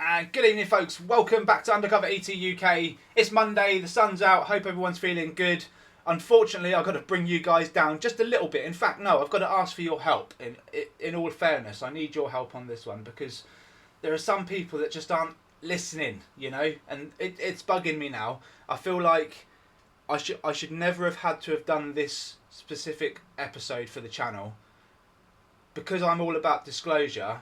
And good evening, folks. Welcome back to UndercoverETuk UK. It's Monday, the sun's out. Hope everyone's feeling good. Unfortunately, I've got to bring you guys down just a little bit. In fact, no, I've got to ask for your help. In all fairness, I need your help on this one because there are some people that just aren't listening, you know, and it's bugging me now. I feel like I should never have had to have done this specific episode for the channel because I'm all about disclosure.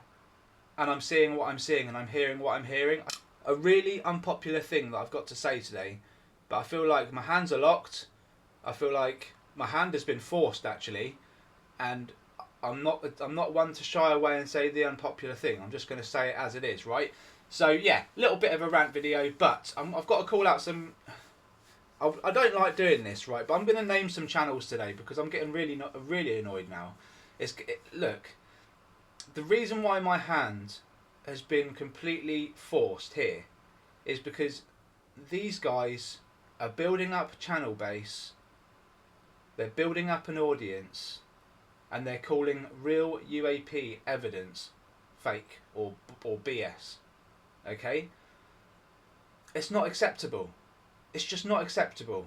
And I'm seeing what I'm seeing and I'm hearing what I'm hearing. A really unpopular thing that I've got to say today, but I feel like my hands are locked. I feel like my hand has been forced actually, and I'm not one to shy away and say the unpopular thing. I'm just going to say it as it is, right? So yeah, little bit of a rant video, but I've got to call out some. I don't like doing this, right? But I'm going to name some channels today because I'm getting really annoyed now. Look. The reason why my hand has been completely forced here is because these guys are building up a channel base, they're building up an audience, and they're calling real UAP evidence fake or BS. Okay? It's not acceptable. It's just not acceptable.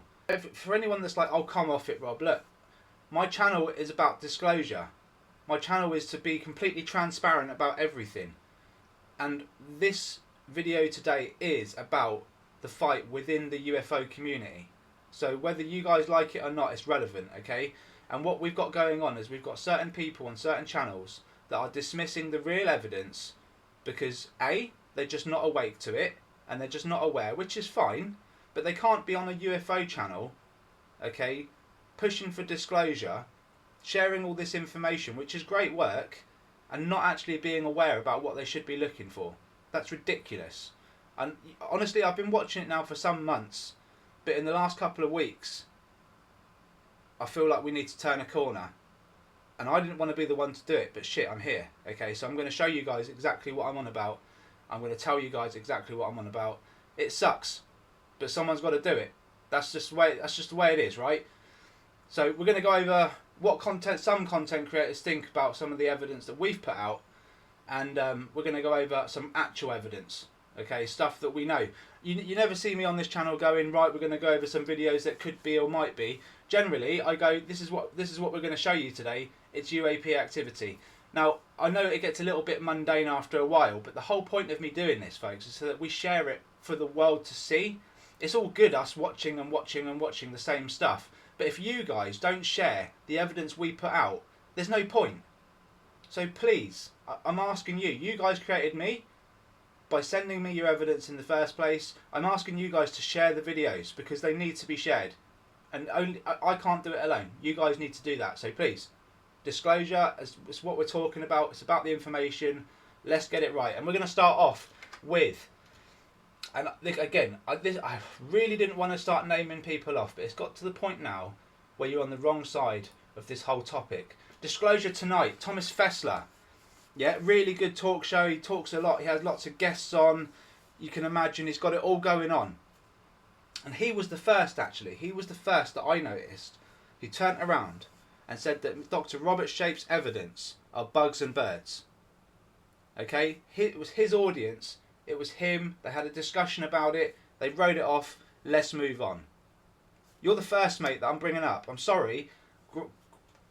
For anyone that's like, oh, come off it, Rob, look, my channel is about disclosure. My channel is to be completely transparent about everything. And this video today is about the fight within the UFO community. So whether you guys like it or not, it's relevant, okay? And what we've got going on is we've got certain people on certain channels that are dismissing the real evidence because A, they're just not awake to it and they're just not aware, which is fine, but they can't be on a UFO channel, okay, pushing for disclosure, sharing all this information, which is great work, and not actually being aware about what they should be looking for. That's ridiculous. And honestly, I've been watching it now for some months, but in the last couple of weeks, I feel like we need to turn a corner. And I didn't want to be the one to do it, but shit, I'm here. Okay, so I'm going to show you guys exactly what I'm on about. I'm going to tell you guys exactly what I'm on about. It sucks, but someone's got to do it. That's just the way it is, right? So we're going to go over what some content creators think about some of the evidence that we've put out, and we're going to go over some actual evidence, okay, stuff that we know. You never see me on this channel going, right, we're going to go over some videos that could be or might be. Generally, I go, this is what we're going to show you today. It's UAP activity. Now, I know it gets a little bit mundane after a while, but the whole point of me doing this, folks, is so that we share it for the world to see. It's all good us watching and watching and watching the same stuff. But if you guys don't share the evidence we put out, there's no point. So please, I'm asking you. You guys created me by sending me your evidence in the first place. I'm asking you guys to share the videos because they need to be shared. And I can't do it alone. You guys need to do that. So please, disclosure is what we're talking about. It's about the information. Let's get it right. And we're going to start off with... And again, I really didn't want to start naming people off, but it's got to the point now where you're on the wrong side of this whole topic. Disclosure tonight, Thomas Fessler. Yeah, really good talk show. He talks a lot. He has lots of guests on. You can imagine he's got it all going on. And he was the first, actually. He was the first that I noticed who turned around and said that Dr. Robert Shape's evidence are bugs and birds. Okay? It was his audience. It was him, they had a discussion about it, they wrote it off, let's move on. You're the first, mate, that I'm bringing up. I'm sorry,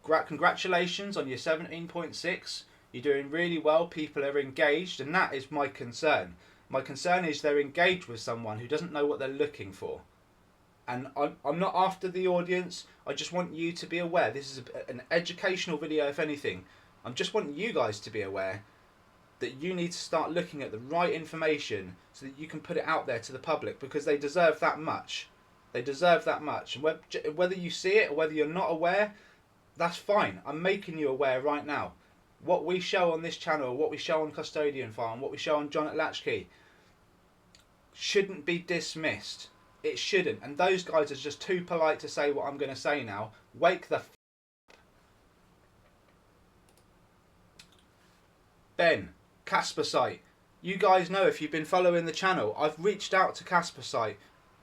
congratulations on your 17.6, you're doing really well, people are engaged, and that is my concern. My concern is they're engaged with someone who doesn't know what they're looking for. And I'm not after the audience, I just want you to be aware. This is an educational video, if anything. I just want you guys to be aware that you need to start looking at the right information so that you can put it out there to the public because they deserve that much. They deserve that much. And whether you see it or whether you're not aware, that's fine. I'm making you aware right now. What we show on this channel, what we show on Custodian Farm, what we show on John at Latchkey shouldn't be dismissed. It shouldn't. And those guys are just too polite to say what I'm going to say now. Wake the f*** up. Ben. Casper Site. You guys know if you've been following the channel, I've reached out to Casper Site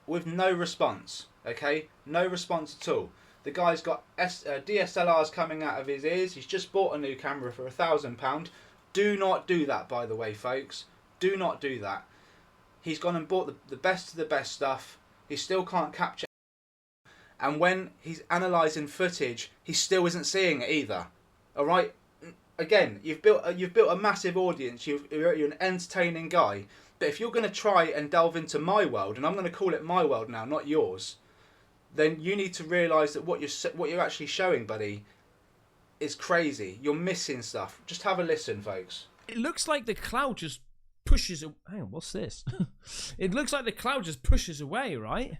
with no response. Okay, no response at all. The guy's got DSLRs coming out of his ears. He's just bought a new camera for £1,000. Do not do that, by the way, folks. Do not do that. He's gone and bought the best of the best stuff. He still can't capture. And when he's analysing footage, he still isn't seeing it either. All right. Again, you've built a massive audience. You're an entertaining guy. But if you're going to try and delve into my world, and I'm going to call it my world now, not yours, then you need to realise that what you're actually showing, buddy, is crazy. You're missing stuff. Just have a listen, folks. It looks like the cloud just pushes. Hang on, what's this? It looks like the cloud just pushes away, right?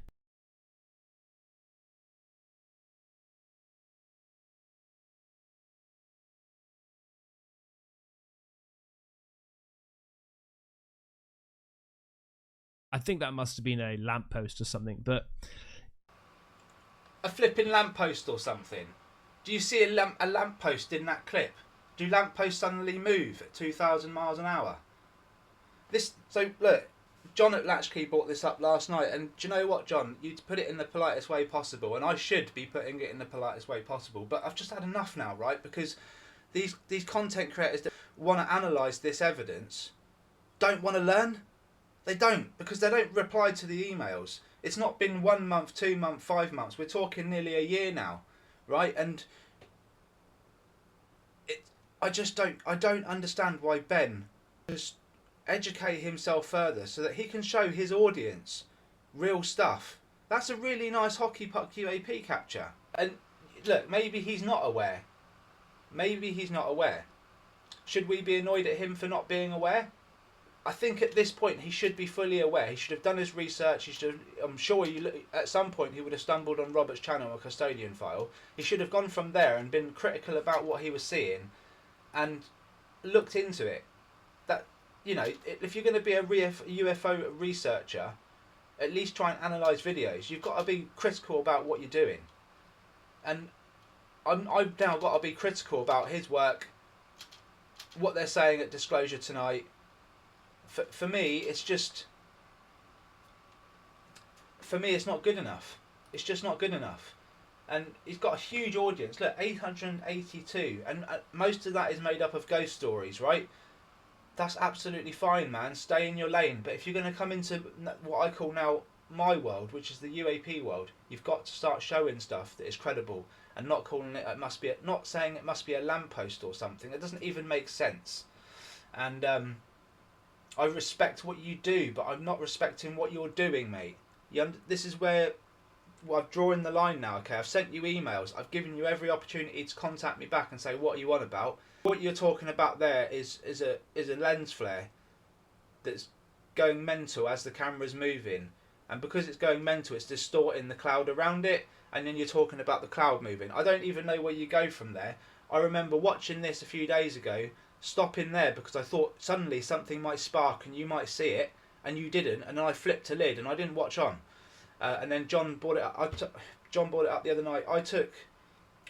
I think that must have been a lamppost or something, but a flipping lamppost or something. Do you see a lamppost in that clip? Do lampposts suddenly move at 2,000 miles an hour? So look, John at Latchkey brought this up last night, and do you know what, John? You put it in the politest way possible, and I should be putting it in the politest way possible, but I've just had enough now, right? Because these content creators that want to analyse this evidence don't want to learn. They don't, because they don't reply to the emails. It's not been 1 month, 2 months, 5 months. We're talking nearly a year now, right? And I don't understand why Ben just educate himself further so that he can show his audience real stuff. That's a really nice hockey puck UAP capture. And look, maybe he's not aware. Maybe he's not aware. Should we be annoyed at him for not being aware? I think at this point he should be fully aware. He should have done his research. I'm sure at some point he would have stumbled on Robert's channel, a custodian file. He should have gone from there and been critical about what he was seeing and looked into it. That, you know, if you're going to be a UFO researcher, at least try and analyse videos. You've got to be critical about what you're doing. And I've now got to be critical about his work, what they're saying at Disclosure Tonight. For me, it's not good enough. It's just not good enough. And he's got a huge audience. Look, 882, and most of that is made up of ghost stories, right? That's absolutely fine, man. Stay in your lane. But if you're going to come into what I call now my world, which is the UAP world, you've got to start showing stuff that is credible and not calling it. Not saying it must be a lamppost or something. It doesn't even make sense. And I respect what you do, but I'm not respecting what you're doing, mate. This is where I've drawn the line now, okay? I've sent you emails. I've given you every opportunity to contact me back and say, what are you on about? What you're talking about there is a lens flare that's going mental as the camera's moving. And because it's going mental, it's distorting the cloud around it. And then you're talking about the cloud moving. I don't even know where you go from there. I remember watching this a few days ago, stopping there because I thought suddenly something might spark and you might see it, and you didn't, and then I flipped a lid and I didn't watch on. And then John brought it up. John brought it up the other night. I took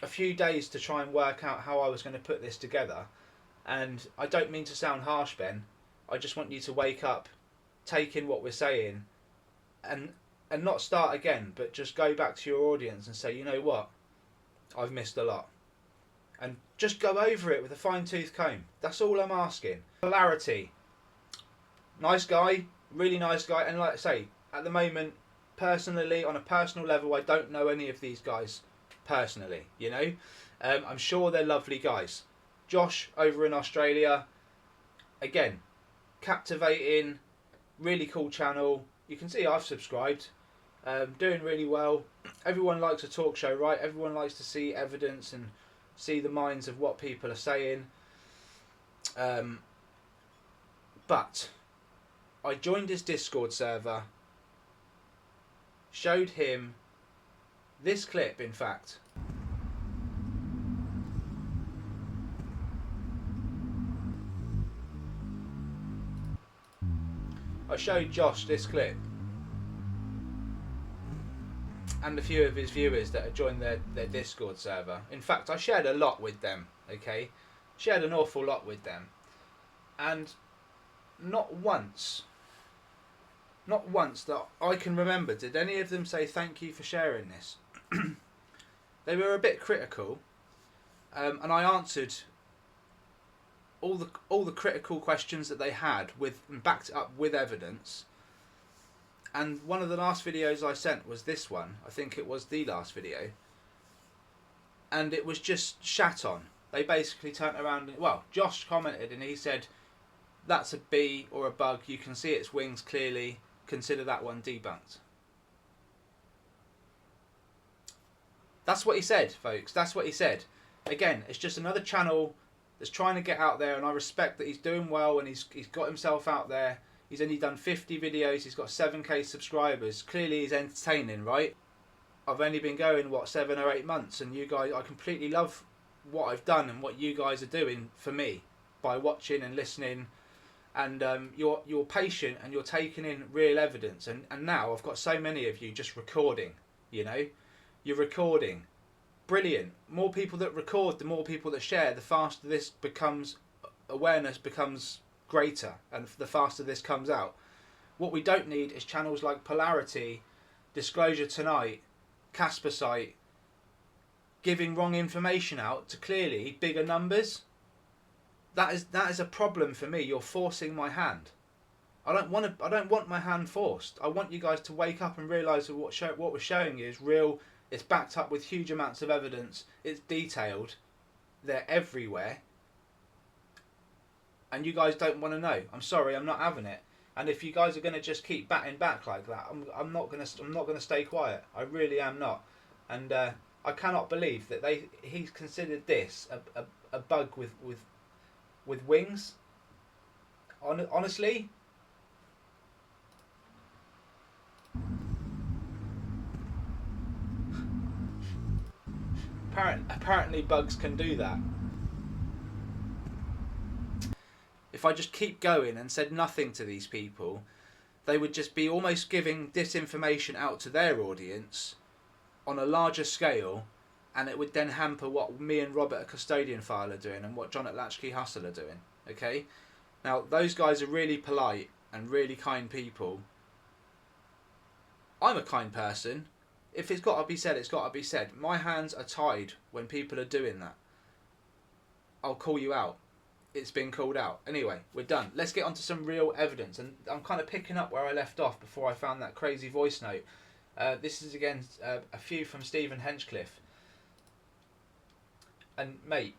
a few days to try and work out how I was going to put this together, and I don't mean to sound harsh, Ben. I just want you to wake up, take in what we're saying, and not start again, but just go back to your audience and say, you know what, I've missed a lot. And just go over it with a fine-tooth comb. That's all I'm asking. Polarity. Nice guy, really nice guy. And like I say, at the moment, personally, on a personal level, I don't know any of these guys personally, you know. I'm sure they're lovely guys. Josh over in Australia, again, captivating, really cool channel. You can see I've subscribed. Doing really well. Everyone likes a talk show, right? Everyone likes to see evidence and see the minds of what people are saying. But I joined his Discord server, showed him this clip, in fact. I showed Josh this clip and a few of his viewers that had joined their Discord server. In fact, I shared a lot with them, okay? Shared an awful lot with them. And not once that I can remember did any of them say thank you for sharing this. They were a bit critical, and I answered all the critical questions that they had with and backed it up with evidence. And one of the last videos I sent was this one. I think it was the last video. And it was just shat on. They basically turned around and, well, Josh commented and he said, that's a bee or a bug. You can see its wings clearly. Consider that one debunked. That's what he said, folks. That's what he said. Again, it's just another channel that's trying to get out there, and I respect that he's doing well and he's got himself out there. He's only done 50 videos. He's got 7k subscribers. Clearly he's entertaining, right? I've only been going, what, 7 or 8 months, and you guys, I completely love what I've done and what you guys are doing for me by watching and listening. And you're patient and you're taking in real evidence. And now I've got so many of you just recording, you know. You're recording. Brilliant. More people that record, the more people that share, the faster this becomes, awareness becomes greater, and the faster this comes out. What we don't need is channels like Polarity, Disclosure Tonight, Casper Site, giving wrong information out to clearly bigger numbers. That is a problem for me. You're forcing my hand. I don't want my hand forced. I want you guys to wake up and realise that what we're showing you is real. It's backed up with huge amounts of evidence. It's detailed. They're everywhere. And you guys don't want to know. I'm sorry, I'm not having it. And if you guys are going to just keep batting back like that, I'm not going to stay quiet. I really am not. And I cannot believe that he's considered this a bug with wings. Honestly. Apparently bugs can do that. If I just keep going and said nothing to these people, they would just be almost giving disinformation out to their audience on a larger scale, and it would then hamper what me and Robert at Custodian File are doing and what John at Latchkey Hustle are doing. Okay? Now, those guys are really polite and really kind people. I'm a kind person. If it's got to be said, it's got to be said. My hands are tied when people are doing that. I'll call you out. It's been called out. Anyway, we're done. Let's get on to some real evidence. And I'm kind of picking up where I left off before I found that crazy voice note. This is, again, a few from Stephen Henchcliffe. And, mate,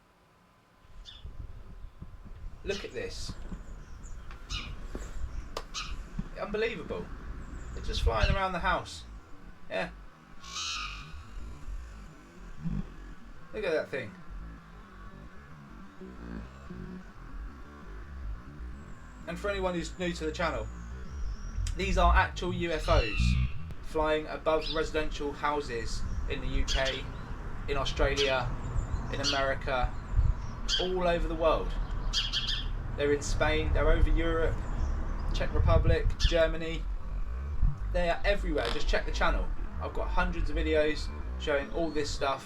look at this. Unbelievable. It's just flying around the house. Yeah. Look at that thing. And for anyone who's new to the channel, these are actual UFOs flying above residential houses in the UK, in Australia, in America, all over the world. They're in Spain, they're over Europe, Czech Republic, Germany. They are everywhere. Just check the channel. I've got hundreds of videos showing all this stuff.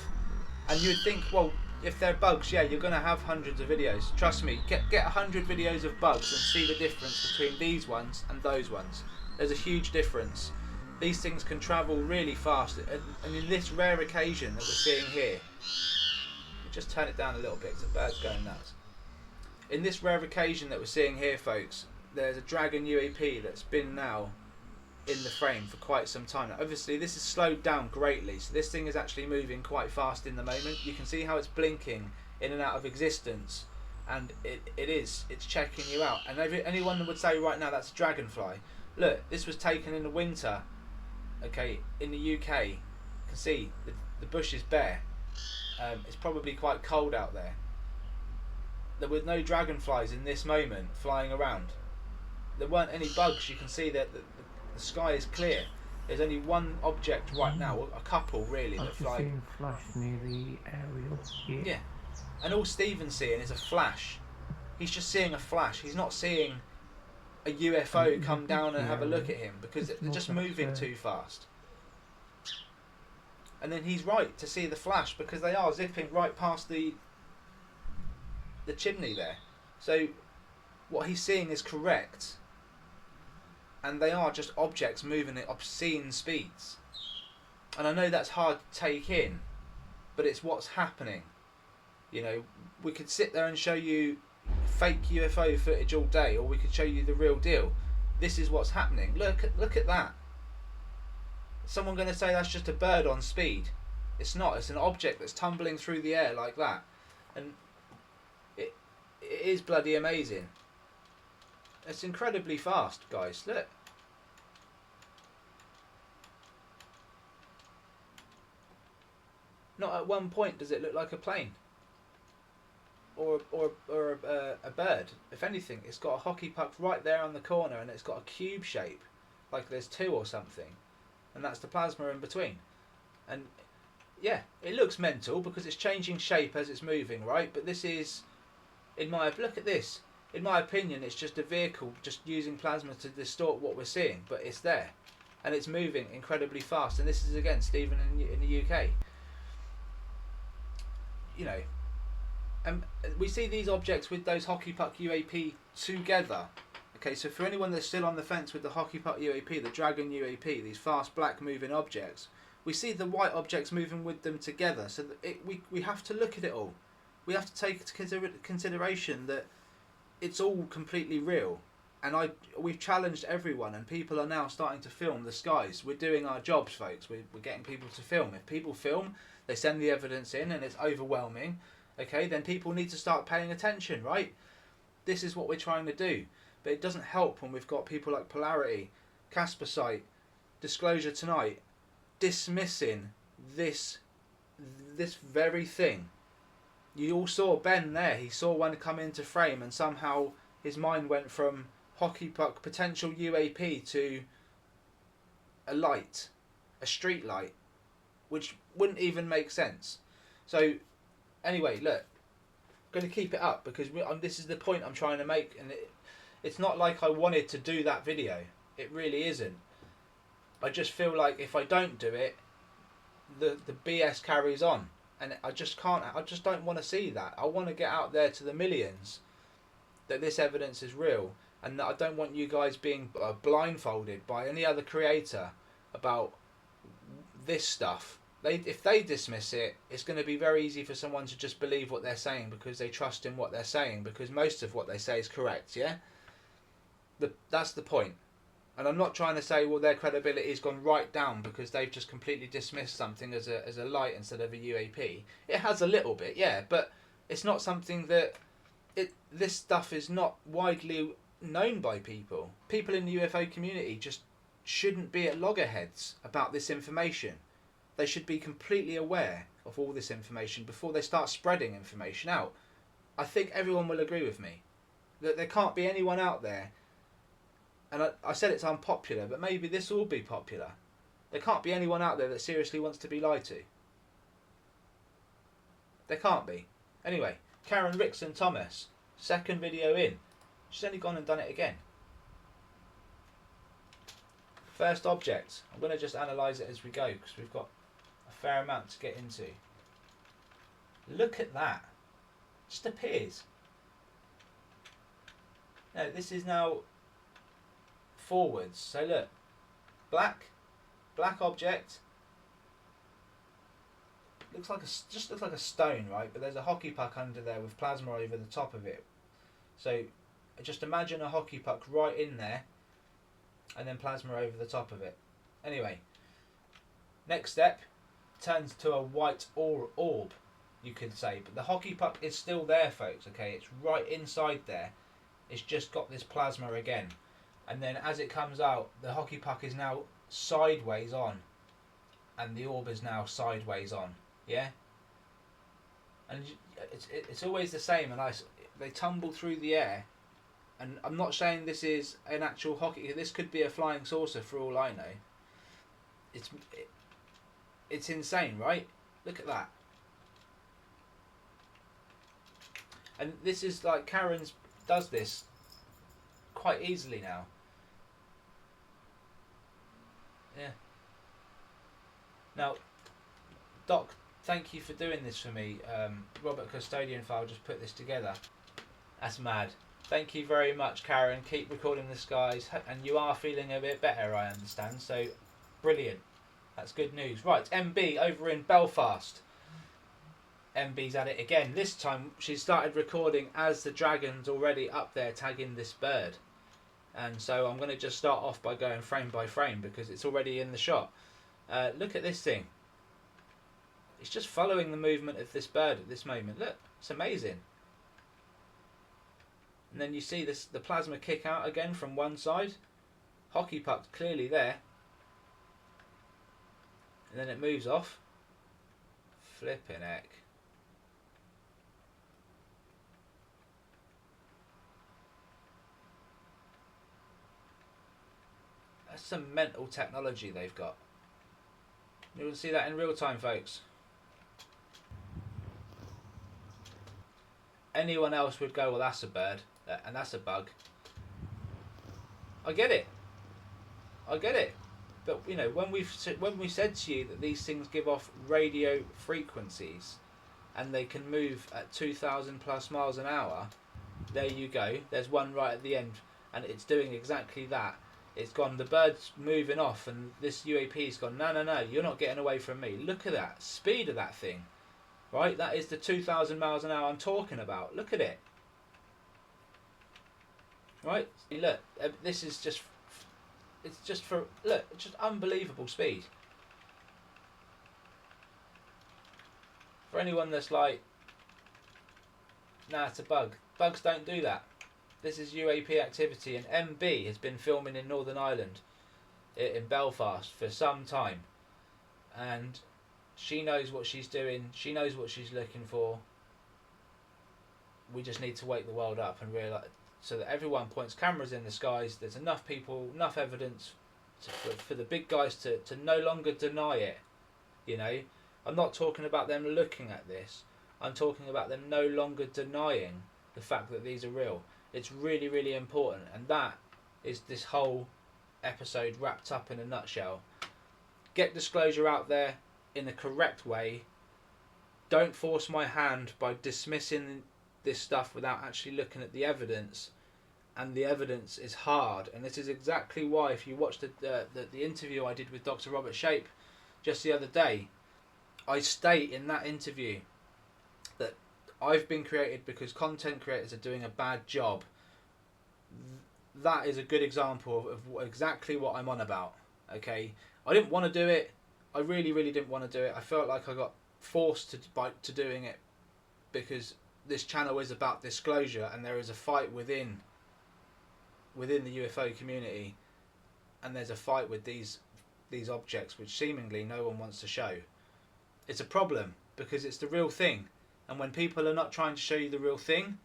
And you would think, well, if they're bugs, yeah, you're going to have hundreds of videos. Trust me, get 100 videos of bugs and see the difference between these ones and those ones. There's a huge difference. These things can travel really fast. And in this rare occasion that we're seeing here, just turn it down a little bit because the bird's going nuts. In this rare occasion that we're seeing here, folks, there's a Dragon UAP that's been now in the frame for quite some time. Now, obviously this is slowed down greatly, so this thing is actually moving quite fast in the moment. You can see how it's blinking in and out of existence, and it's checking you out. And anyone would say right now that's a dragonfly. Look, this was taken in the winter, okay, in the UK. You can see the bush is bare. It's probably quite cold out there. There were no dragonflies in this moment flying around. There weren't any bugs. You can see that the sky is clear. There's only one object right now, a couple really, that fly. I've seen a flash near the aerial here. Yeah, and all Stephen's seeing is a flash. He's just seeing a flash. He's not seeing a UFO come down and have a look at him because they're just moving too fast. And then he's right to see the flash because they are zipping right past the chimney there. So what he's seeing is correct. And they are just objects moving at obscene speeds. And I know that's hard to take in, but it's what's happening. You know, we could sit there and show you fake UFO footage all day, or we could show you the real deal. This is what's happening. Look at that. Is someone going to say that's just a bird on speed? It's not. It's an object that's tumbling through the air like that, and it is bloody amazing. It's incredibly fast, guys. Look. Not at one point does it look like a plane or a bird. If anything, it's got a hockey puck right there on the corner, and it's got a cube shape, like there's two or something, and that's the plasma in between. And yeah, it looks mental because it's changing shape as it's moving, right? But this is, look at this. In my opinion, it's just a vehicle just using plasma to distort what we're seeing, but it's there, and it's moving incredibly fast. And this is again, Stephen, in the UK. You know, and we see these objects with those hockey puck UAP together. Okay, so for anyone that's still on the fence with the hockey puck UAP, the Dragon UAP, these fast black moving objects, we see the white objects moving with them together. So that we have to look at it all. We have to take into consideration that it's all completely real. And we've challenged everyone, and people are now starting to film the skies. We're doing our jobs, folks. We're getting people to film. If people film, they send the evidence in, and it's overwhelming. Okay, then people need to start paying attention, right? This is what we're trying to do. But it doesn't help when we've got people like Polarity, Casper Site, Disclosure Tonight, dismissing this very thing. You all saw Ben there. He saw one come into frame, and somehow his mind went from hockey puck potential UAP to a light, a street light, which wouldn't even make sense. So anyway, look, I'm going to keep it up because this is the point I'm trying to make, and it's not like I wanted to do that video. It really isn't. I just feel like if I don't do it, the BS carries on, and I just can't. I just don't want to see that. I want to get out there to the millions that this evidence is real, and that I don't want you guys being blindfolded by any other creator about this stuff. If they dismiss it, it's going to be very easy for someone to just believe what they're saying because they trust in what they're saying, because most of what they say is correct, yeah? That's the point. And I'm not trying to say, well, their credibility has gone right down because they've just completely dismissed something as a light instead of a UAP. It has a little bit, yeah, but it's not something that... This stuff is not widely known by people. People in the UFO community just shouldn't be at loggerheads about this information. They should be completely aware of all this information before they start spreading information out. I think everyone will agree with me that there can't be anyone out there, and I said it's unpopular, but maybe this will be popular. There can't be anyone out there that seriously wants to be lied to. There can't be. Anyway, Karen Rickson Thomas, second video in. She's only gone and done it again. First object. I'm going to just analyse it as we go because we've got a fair amount to get into. Look at that. Just appears. Now this is now forwards. So look, black object. Just looks like a stone, right? But there's a hockey puck under there with plasma over the top of it. So just imagine a hockey puck right in there, and then plasma over the top of it. Anyway, next step turns to a white orb, you could say, but the hockey puck is still there, folks. Okay, it's right inside there. It's just got this plasma again, and then as it comes out, the hockey puck is now sideways on, and the orb is now sideways on. Yeah, and it's always the same, and they tumble through the air. And I'm not saying this is an actual hockey. This could be a flying saucer for all I know. It's insane, right? Look at that. And this is like Karen's does this quite easily now. Yeah. Now, Doc, thank you for doing this for me. Robert Custodian File just put this together. That's mad. Thank you very much, Karen. Keep recording the skies. And you are feeling a bit better, I understand. So, brilliant. That's good news. Right, MB over in Belfast. MB's at it again. This time she started recording as the dragon's already up there tagging this bird. And so I'm going to just start off by going frame by frame because it's already in the shot. Look at this thing. It's just following the movement of this bird at this moment. Look, it's amazing. And then you see this, the plasma kick out again from one side. Hockey puck clearly there. And then it moves off. Flipping heck. That's some mental technology they've got. You will see that in real time, folks. Anyone else would go, well, that's a bird and that's a bug. I get it. I get it. But you know, when we said to you that these things give off radio frequencies and they can move at 2,000 plus miles an hour, there you go. There's one right at the end, and it's doing exactly that. It's gone. The bird's moving off, and this UAP's gone. No, no, no! You're not getting away from me. Look at that speed of that thing, right? That is the 2,000 miles an hour I'm talking about. Look at it. Right? Look, this is just. It's just for look. It's just unbelievable speed. For anyone that's like, nah, it's a bug. Bugs don't do that. This is UAP activity, and MB has been filming in Northern Ireland, in Belfast, for some time, and she knows what she's doing. She knows what she's looking for. We just need to wake the world up and realise, so that everyone points cameras in the skies. There's enough people, enough evidence for the big guys to no longer deny it. You know, I'm not talking about them looking at this. I'm talking about them no longer denying the fact that these are real. It's really, really important, and that is this whole episode wrapped up in a nutshell. Get disclosure out there in the correct way. Don't force my hand by dismissing this stuff without actually looking at the evidence, and the evidence is hard. And this is exactly why, if you watch the interview I did with Dr. Robert Shape just the other day, I state in that interview that I've been created because content creators are doing a bad job. That is a good example of exactly what I'm on about. Okay, I didn't want to do it. I really, really didn't want to do it. I felt like I got forced to doing it because this channel is about disclosure, and there is a fight within the UFO community, and there's a fight with these objects which seemingly no one wants to show. It's a problem because it's the real thing. And when people are not trying to show you the real thing,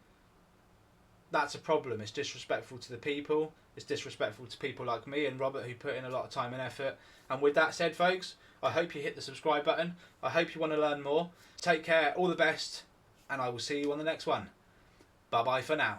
that's a problem. It's disrespectful to the people. It's disrespectful to people like me and Robert, who put in a lot of time and effort. And with that said, folks, I hope you hit the subscribe button. I hope you want to learn more. Take care, all the best, and I will see you on the next one. Bye-bye for now.